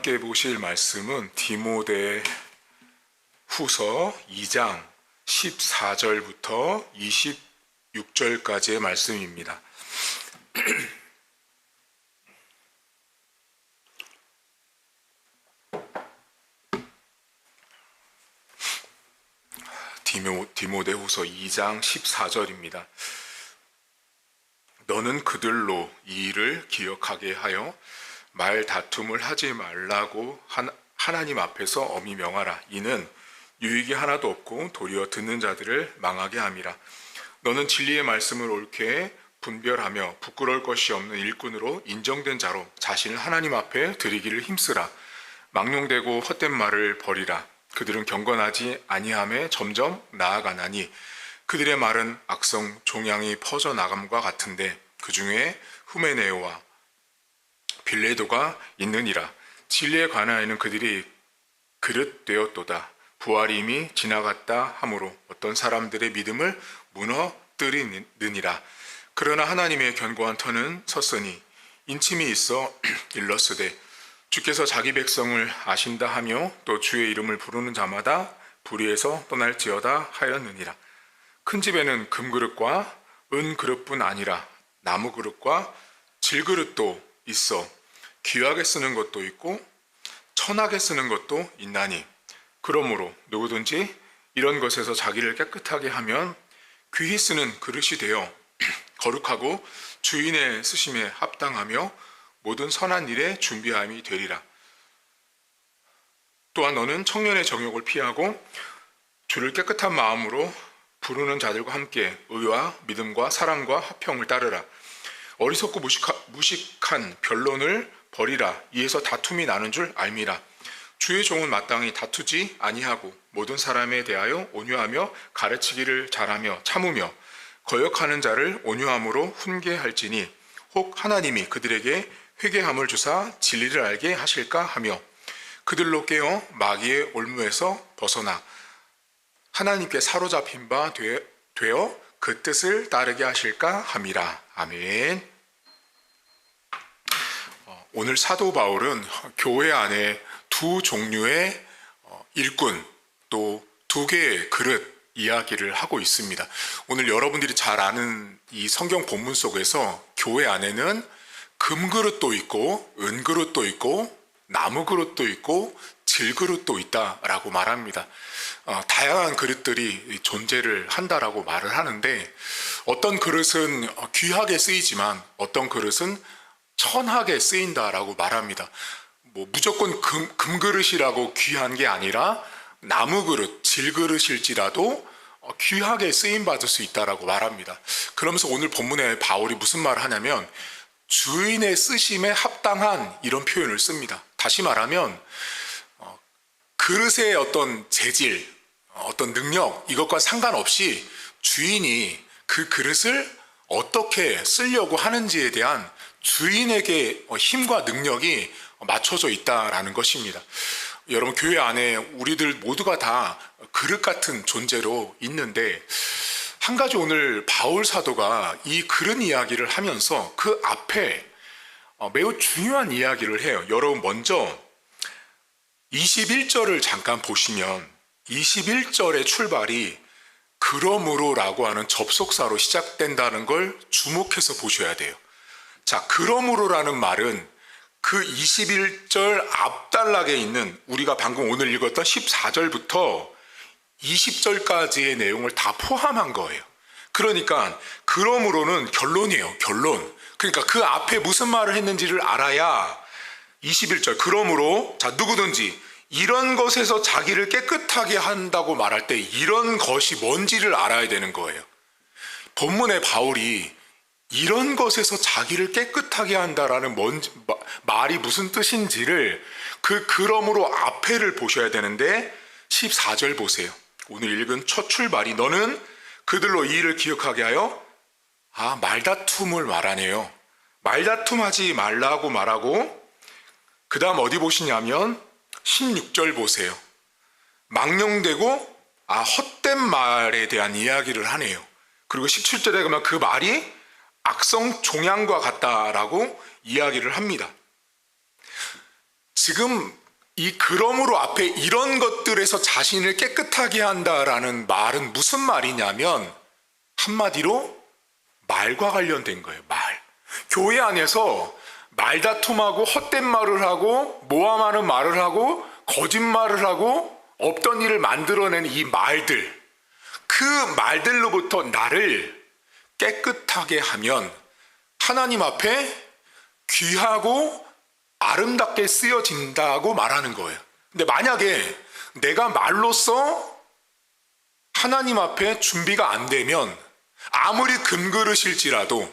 함께 보실 말씀은 디모데 후서 2장 14절부터 26절까지의 말씀입니다. 디모데 후서 2장 14절입니다. 너는 그들로 이 일을 기억하게 하여 말 다툼을 하지 말라고 하나님 앞에서 엄히 명하라. 이는 유익이 하나도 없고 도리어 듣는 자들을 망하게 함이라. 너는 진리의 말씀을 옳게 분별하며 부끄러울 것이 없는 일꾼으로 인정된 자로 자신을 하나님 앞에 드리기를 힘쓰라. 망령되고 헛된 말을 버리라. 그들은 경건하지 아니함에 점점 나아가나니 그들의 말은 악성 종양이 퍼져나감과 같은데 그 중에 후메네오와 빌레도가 있느니라. 진리에 관하여는 그들이 그릇되었도다. 부활이 이미 지나갔다 하므로 어떤 사람들의 믿음을 무너뜨리느니라. 그러나 하나님의 견고한 터는 섰으니 인침이 있어 일렀으되 주께서 자기 백성을 아신다 하며 또 주의 이름을 부르는 자마다 불의에서 떠날지어다 하였느니라. 큰 집에는 금그릇과 은그릇뿐 아니라 나무그릇과 질그릇도 있어 귀하게 쓰는 것도 있고 천하게 쓰는 것도 있나니 그러므로 누구든지 이런 것에서 자기를 깨끗하게 하면 귀히 쓰는 그릇이 되어 거룩하고 주인의 쓰심에 합당하며 모든 선한 일에 준비함이 되리라. 또한 너는 청년의 정욕을 피하고 주를 깨끗한 마음으로 부르는 자들과 함께 의와 믿음과 사랑과 화평을 따르라. 어리석고 무식한 변론을 버리라. 이에서 다툼이 나는 줄 알미라. 주의 종은 마땅히 다투지 아니하고 모든 사람에 대하여 온유하며 가르치기를 잘하며 참으며 거역하는 자를 온유함으로 훈계할지니 혹 하나님이 그들에게 회개함을 주사 진리를 알게 하실까 하며 그들로 깨어 마귀의 올무에서 벗어나 하나님께 사로잡힌 바 되어 그 뜻을 따르게 하실까 함이라. 아멘. 오늘 사도 바울은 교회 안에 두 종류의 일꾼 또 두 개의 그릇 이야기를 하고 있습니다. 오늘 여러분들이 잘 아는 이 성경 본문 속에서 교회 안에는 금그릇도 있고 은그릇도 있고 나무그릇도 있고 질그릇도 있다라고 말합니다. 다양한 그릇들이 존재를 한다라고 말을 하는데 어떤 그릇은 귀하게 쓰이지만 어떤 그릇은 천하게 쓰인다라고 말합니다. 무조건 금그릇이라고 귀한 게 아니라 나무그릇, 질그릇일지라도 귀하게 쓰임받을 수 있다라고 말합니다. 그러면서 오늘 본문에 바울이 무슨 말을 하냐면 주인의 쓰심에 합당한 이런 표현을 씁니다. 다시 말하면 그릇의 어떤 재질, 어떤 능력 이것과 상관없이 주인이 그 그릇을 어떻게 쓰려고 하는지에 대한 주인에게 힘과 능력이 맞춰져 있다라는 것입니다. 여러분 교회 안에 우리들 모두가 다 그릇 같은 존재로 있는데 한 가지 오늘 바울 사도가 이 그릇 이야기를 하면서 그 앞에 매우 중요한 이야기를 해요. 여러분 먼저 21절을 잠깐 보시면 21절의 출발이 그러므로라고 하는 접속사로 시작된다는 걸 주목해서 보셔야 돼요. 자, 그러므로라는 말은 그 21절 앞단락에 있는 우리가 방금 오늘 읽었던 14절부터 20절까지의 내용을 다 포함한 거예요. 그러니까 그러므로는 결론이에요. 결론. 그러니까 그 앞에 무슨 말을 했는지를 알아야 21절 그러므로 자 누구든지 이런 것에서 자기를 깨끗하게 한다고 말할 때 이런 것이 뭔지를 알아야 되는 거예요. 본문의 바울이 이런 것에서 자기를 깨끗하게 한다라는 말이 무슨 뜻인지를 그러므로 앞에를 보셔야 되는데 14절 보세요. 오늘 읽은 첫 출발이 너는 그들로 이 일을 기억하게 하여 말다툼을 말하네요. 말다툼하지 말라고 말하고 그 다음 어디 보시냐면 16절 보세요. 망령되고 헛된 말에 대한 이야기를 하네요. 그리고 17절에 가면 그 말이 악성 종양과 같다라고 이야기를 합니다. 지금 이 그러므로 앞에 이런 것들에서 자신을 깨끗하게 한다라는 말은 무슨 말이냐면 한마디로 말과 관련된 거예요. 말. 교회 안에서 말다툼하고 헛된 말을 하고 모함하는 말을 하고 거짓말을 하고 없던 일을 만들어내는 이 말들, 그 말들로부터 나를 깨끗하게 하면 하나님 앞에 귀하고 아름답게 쓰여진다고 말하는 거예요. 근데 만약에 내가 말로써 하나님 앞에 준비가 안 되면 아무리 금그릇일지라도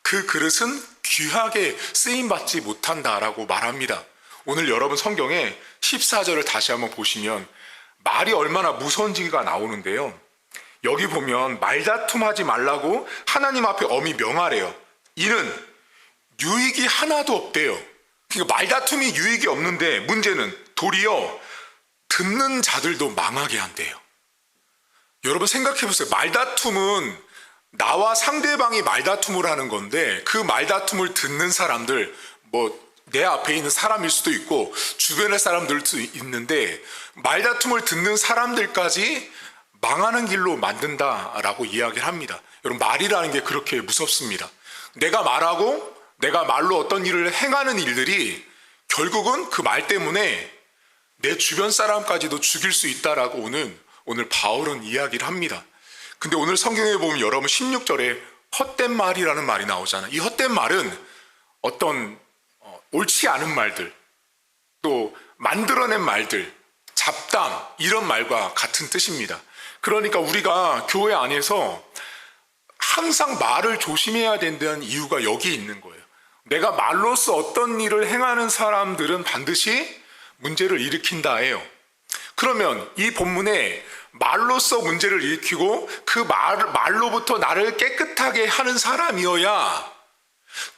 그 그릇은 귀하게 쓰임받지 못한다라고 말합니다. 오늘 여러분 성경에 14절을 다시 한번 보시면 말이 얼마나 무서운지가 나오는데요. 여기 보면 말다툼하지 말라고 하나님 앞에 엄히 명하래요. 이는 유익이 하나도 없대요. 그러니까 말다툼이 유익이 없는데 문제는 도리어 듣는 자들도 망하게 한대요. 여러분 생각해 보세요. 말다툼은 나와 상대방이 말다툼을 하는 건데 그 말다툼을 듣는 사람들, 내 앞에 있는 사람일 수도 있고 주변의 사람들도 있는데 말다툼을 듣는 사람들까지 망하는 길로 만든다라고 이야기를 합니다. 여러분 말이라는 게 그렇게 무섭습니다. 내가 말하고 내가 말로 어떤 일을 행하는 일들이 결국은 그 말 때문에 내 주변 사람까지도 죽일 수 있다라고 오늘 바울은 이야기를 합니다. 근데 오늘 성경에 보면 여러분 16절에 헛된 말이라는 말이 나오잖아요. 이 헛된 말은 어떤 옳지 않은 말들, 또 만들어낸 말들, 잡담 이런 말과 같은 뜻입니다. 그러니까 우리가 교회 안에서 항상 말을 조심해야 된다는 이유가 여기 있는 거예요. 내가 말로써 어떤 일을 행하는 사람들은 반드시 문제를 일으킨다예요. 그러면 이 본문에 말로써 문제를 일으키고 그 말로부터 나를 깨끗하게 하는 사람이어야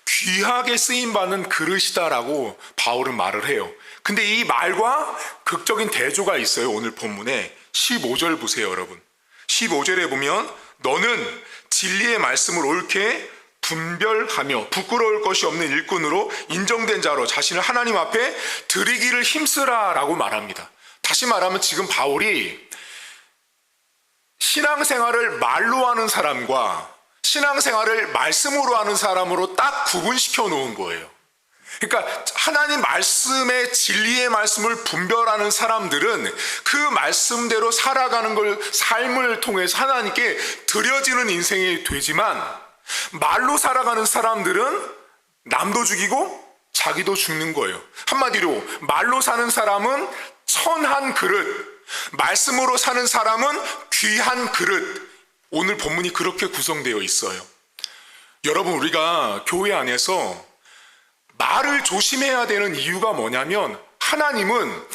귀하게 쓰임받는 그릇이다라고 바울은 말을 해요. 근데 이 말과 극적인 대조가 있어요. 오늘 본문에 15절 보세요, 여러분. 15절에 보면 너는 진리의 말씀을 옳게 분별하며 부끄러울 것이 없는 일꾼으로 인정된 자로 자신을 하나님 앞에 드리기를 힘쓰라라고 말합니다. 다시 말하면 지금 바울이 신앙생활을 말로 하는 사람과 신앙생활을 말씀으로 하는 사람으로 딱 구분시켜 놓은 거예요. 그러니까 하나님 말씀의 진리의 말씀을 분별하는 사람들은 그 말씀대로 살아가는 걸 삶을 통해서 하나님께 드려지는 인생이 되지만 말로 살아가는 사람들은 남도 죽이고 자기도 죽는 거예요. 한마디로 말로 사는 사람은 천한 그릇, 말씀으로 사는 사람은 귀한 그릇. 오늘 본문이 그렇게 구성되어 있어요. 여러분 우리가 교회 안에서 말을 조심해야 되는 이유가 뭐냐면 하나님은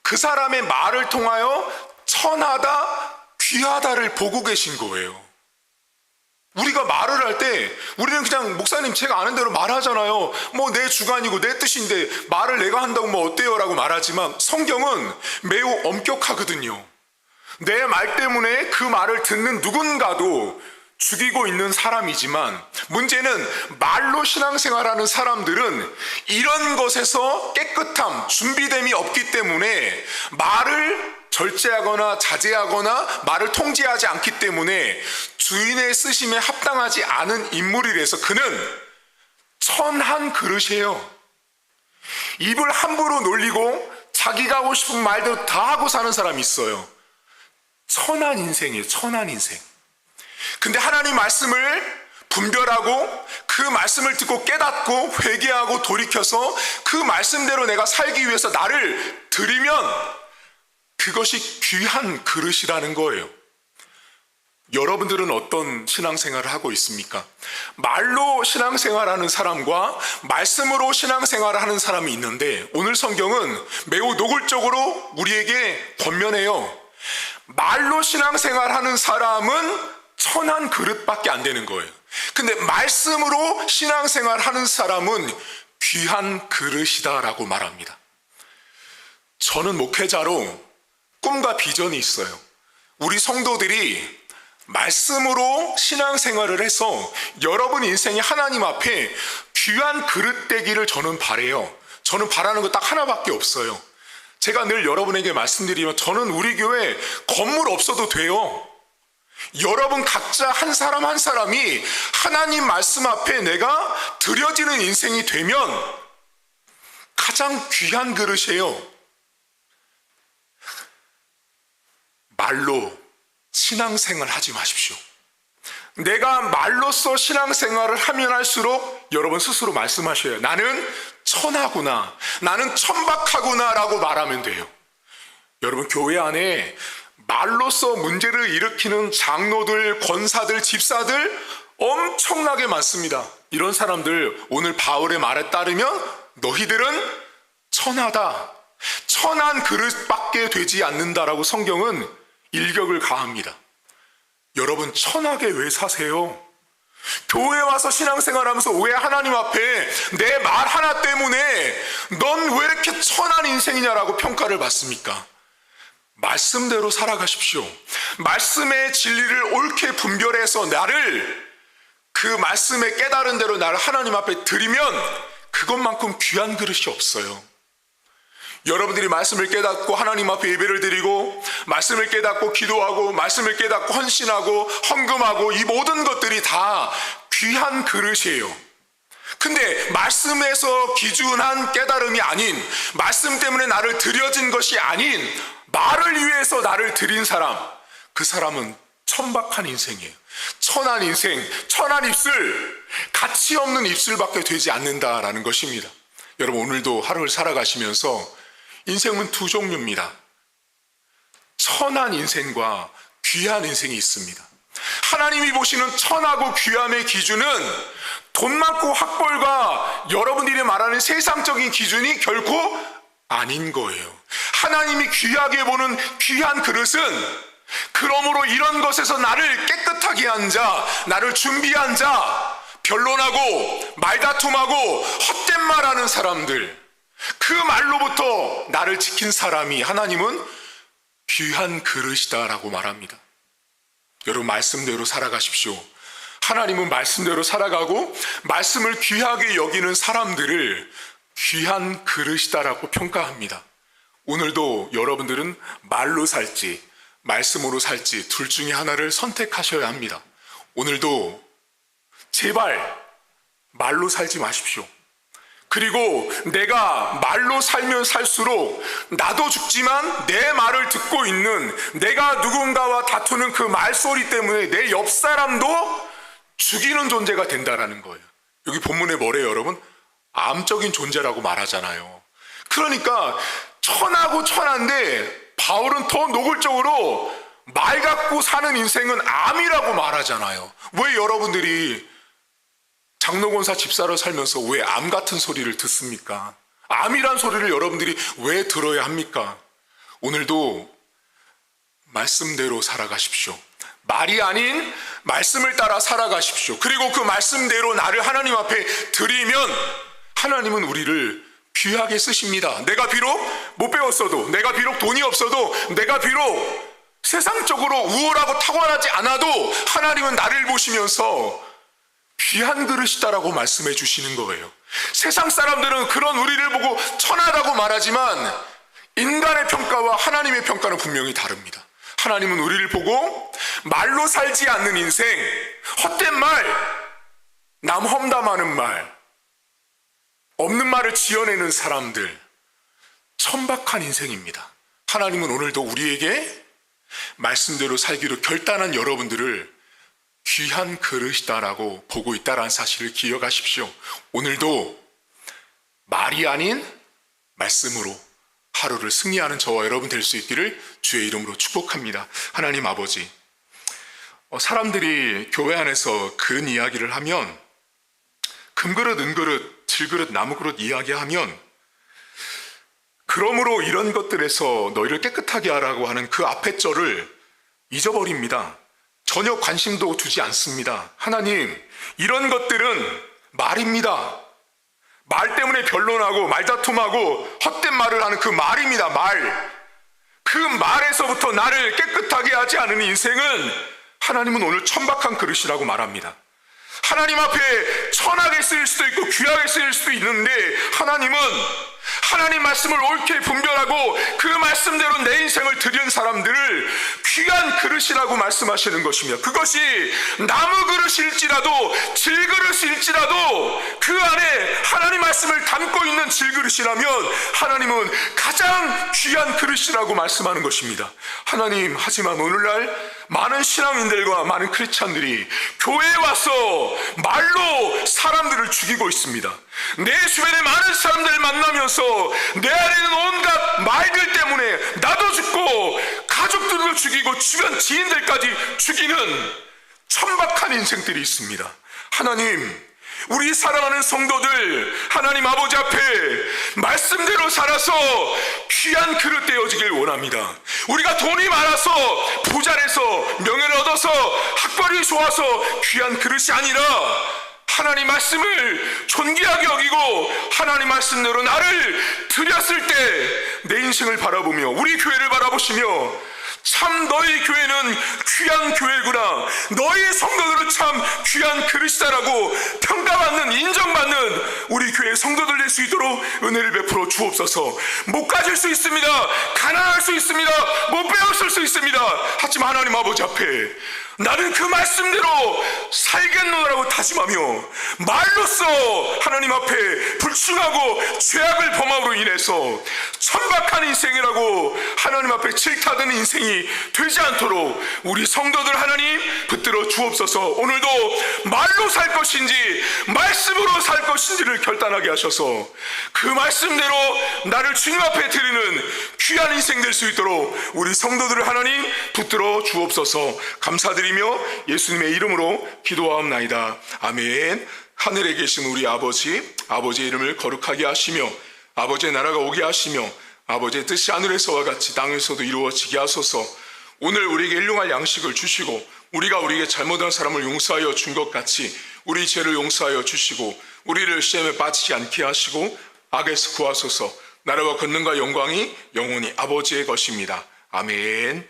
그 사람의 말을 통하여 천하다, 귀하다를 보고 계신 거예요. 우리가 말을 할 때 우리는 그냥 목사님 제가 아는 대로 말하잖아요. 내 주관이고 내 뜻인데 말을 내가 한다고 어때요? 라고 말하지만 성경은 매우 엄격하거든요. 내 말 때문에 그 말을 듣는 누군가도 죽이고 있는 사람이지만 문제는 말로 신앙생활하는 사람들은 이런 것에서 깨끗함, 준비됨이 없기 때문에 말을 절제하거나 자제하거나 말을 통제하지 않기 때문에 주인의 쓰심에 합당하지 않은 인물이라서 그는 천한 그릇이에요. 입을 함부로 놀리고 자기가 하고 싶은 말도 다 하고 사는 사람이 있어요. 천한 인생이에요. 천한 인생. 근데 하나님 말씀을 분별하고 그 말씀을 듣고 깨닫고 회개하고 돌이켜서 그 말씀대로 내가 살기 위해서 나를 드리면 그것이 귀한 그릇이라는 거예요. 여러분들은 어떤 신앙생활을 하고 있습니까? 말로 신앙생활하는 사람과 말씀으로 신앙생활을 하는 사람이 있는데 오늘 성경은 매우 노골적으로 우리에게 권면해요. 말로 신앙생활하는 사람은 천한 그릇밖에 안 되는 거예요. 근데 말씀으로 신앙생활하는 사람은 귀한 그릇이다라고 말합니다. 저는 목회자로 꿈과 비전이 있어요. 우리 성도들이 말씀으로 신앙생활을 해서 여러분 인생이 하나님 앞에 귀한 그릇 되기를 저는 바라요. 저는 바라는 거 딱 하나밖에 없어요. 제가 늘 여러분에게 말씀드리면 저는 우리 교회 건물 없어도 돼요. 여러분 각자 한 사람 한 사람이 하나님 말씀 앞에 내가 드려지는 인생이 되면 가장 귀한 그릇이에요. 말로 신앙생활 하지 마십시오. 내가 말로써 신앙생활을 하면 할수록 여러분 스스로 말씀하셔요. 나는 천하구나, 나는 천박하구나 라고 말하면 돼요. 여러분 교회 안에 말로써 문제를 일으키는 장로들, 권사들, 집사들 엄청나게 많습니다. 이런 사람들 오늘 바울의 말에 따르면 너희들은 천하다, 천한 그릇밖에 되지 않는다라고 성경은 일격을 가합니다. 여러분 천하게 왜 사세요? 교회 와서 신앙생활하면서 왜 하나님 앞에 내 말 하나 때문에 넌 왜 이렇게 천한 인생이냐라고 평가를 받습니까? 말씀대로 살아가십시오. 말씀의 진리를 옳게 분별해서 나를 그 말씀에 깨달은 대로 나를 하나님 앞에 드리면 그것만큼 귀한 그릇이 없어요. 여러분들이 말씀을 깨닫고 하나님 앞에 예배를 드리고 말씀을 깨닫고 기도하고 말씀을 깨닫고 헌신하고 헌금하고 이 모든 것들이 다 귀한 그릇이에요. 근데 말씀에서 기준한 깨달음이 아닌, 말씀 때문에 나를 드려진 것이 아닌 말을 위해서 나를 드린 사람, 그 사람은 천박한 인생이에요. 천한 인생, 천한 입술, 가치 없는 입술밖에 되지 않는다라는 것입니다. 여러분 오늘도 하루를 살아가시면서 인생은 두 종류입니다. 천한 인생과 귀한 인생이 있습니다. 하나님이 보시는 천하고 귀함의 기준은 돈 많고 학벌과 여러분들이 말하는 세상적인 기준이 결코 아닌 거예요. 하나님이 귀하게 보는 귀한 그릇은 그러므로 이런 것에서 나를 깨끗하게 한 자, 나를 준비한 자, 변론하고 말다툼하고 헛된 말하는 사람들, 그 말로부터 나를 지킨 사람이 하나님은 귀한 그릇이다라고 말합니다. 여러분 말씀대로 살아가십시오. 하나님은 말씀대로 살아가고 말씀을 귀하게 여기는 사람들을 귀한 그릇이다라고 평가합니다. 오늘도 여러분들은 말로 살지 말씀으로 살지 둘 중에 하나를 선택하셔야 합니다. 오늘도 제발 말로 살지 마십시오. 그리고 내가 말로 살면 살수록 나도 죽지만 내 말을 듣고 있는, 내가 누군가와 다투는 그 말소리 때문에 내 옆 사람도 죽이는 존재가 된다라는 거예요. 여기 본문에 뭐래요 여러분? 암적인 존재라고 말하잖아요. 그러니까 천하고 천한데 바울은 더 노골적으로 말 갖고 사는 인생은 암이라고 말하잖아요. 왜 여러분들이 장로권사 집사로 살면서 왜 암 같은 소리를 듣습니까? 암이란 소리를 여러분들이 왜 들어야 합니까? 오늘도 말씀대로 살아가십시오. 말이 아닌 말씀을 따라 살아가십시오. 그리고 그 말씀대로 나를 하나님 앞에 드리면 하나님은 우리를 귀하게 쓰십니다. 내가 비록 못 배웠어도, 내가 비록 돈이 없어도, 내가 비록 세상적으로 우월하고 탁월하지 않아도 하나님은 나를 보시면서 귀한 그릇이다라고 말씀해 주시는 거예요. 세상 사람들은 그런 우리를 보고 천하다고 말하지만 인간의 평가와 하나님의 평가는 분명히 다릅니다. 하나님은 우리를 보고 말로 살지 않는 인생, 헛된 말, 남 험담하는 말, 없는 말을 지어내는 사람들, 천박한 인생입니다. 하나님은 오늘도 우리에게 말씀대로 살기로 결단한 여러분들을 귀한 그릇이다라고 보고 있다라는 사실을 기억하십시오. 오늘도 말이 아닌 말씀으로 하루를 승리하는 저와 여러분 될 수 있기를 주의 이름으로 축복합니다. 하나님 아버지, 사람들이 교회 안에서 그런 이야기를 하면 금그릇, 은그릇, 질그릇, 나무그릇 이야기하면 그러므로 이런 것들에서 너희를 깨끗하게 하라고 하는 그 앞에 절을 잊어버립니다. 전혀 관심도 두지 않습니다. 하나님, 이런 것들은 말입니다. 말 때문에 변론하고 말다툼하고 헛된 말을 하는 그 말입니다. 말. 그 말에서부터 나를 깨끗하게 하지 않은 인생은 하나님은 오늘 천박한 그릇이라고 말합니다. 하나님 앞에 천하게 쓰일 수도 있고 귀하게 쓰일 수도 있는데, 하나님은 하나님 말씀을 옳게 분별하고 그 말씀대로 내 인생을 드린 사람들을 귀한 그릇이라고 말씀하시는 것입니다. 그것이 나무 그릇일지라도 질그릇일지라도 그 안에 하나님 말씀을 담고 있는 질그릇이라면 하나님은 가장 귀한 그릇이라고 말씀하는 것입니다. 하나님, 하지만 오늘날 많은 신앙인들과 많은 크리스찬들이 교회에 와서 말로 사람들을 죽이고 있습니다. 내 주변에 많은 사람들을 만나면서 내 안에 있는 온갖 말들 때문에 나도 죽고 가족들도 죽이고 주변 지인들까지 죽이는 천박한 인생들이 있습니다. 하나님, 우리 사랑하는 성도들 하나님 아버지 앞에 말씀대로 살아서 귀한 그릇 되어지길 원합니다. 우리가 돈이 많아서 부자라서 명예를 얻어서 학벌이 좋아서 귀한 그릇이 아니라 하나님 말씀을 존귀하게 여기고 하나님 말씀대로 나를 드렸을 때 내 인생을 바라보며 우리 교회를 바라보시며 참 너희 교회는 귀한 교회구나, 너희 성도들은 참 귀한 그릇이다라고 평가받는, 인정받는 우리 교회 성도들 될 수 있도록 은혜를 베풀어 주옵소서. 못 가질 수 있습니다. 가난할 수 있습니다. 못 배웠을 수 있습니다. 하지만 하나님 아버지 앞에 나는 그 말씀대로 살겠노라고 다짐하며 말로써 하나님 앞에 불충하고 죄악을 범함으로 인해서 천박한 인생이라고 하나님 앞에 질타되는 인생이 되지 않도록 우리 성도들 하나님 붙들어 주옵소서. 오늘도 말로 살 것인지 말씀으로 살 것인지를 결단하게 하셔서 그 말씀대로 나를 주님 앞에 드리는 귀한 인생 될 수 있도록 우리 성도들을 하나님 붙들어 주옵소서. 감사드리며 예수님의 이름으로 기도하옵나이다. 아멘. 하늘에 계신 우리 아버지, 아버지의 이름을 거룩하게 하시며 아버지의 나라가 오게 하시며 아버지의 뜻이 하늘에서와 같이 땅에서도 이루어지게 하소서. 오늘 우리에게 일용할 양식을 주시고 우리가 우리에게 잘못한 사람을 용서하여 준 것 같이 우리 죄를 용서하여 주시고 우리를 시험에 빠지지 않게 하시고 악에서 구하소서. 나라와 권능과 영광이 영원히 아버지의 것입니다. 아멘.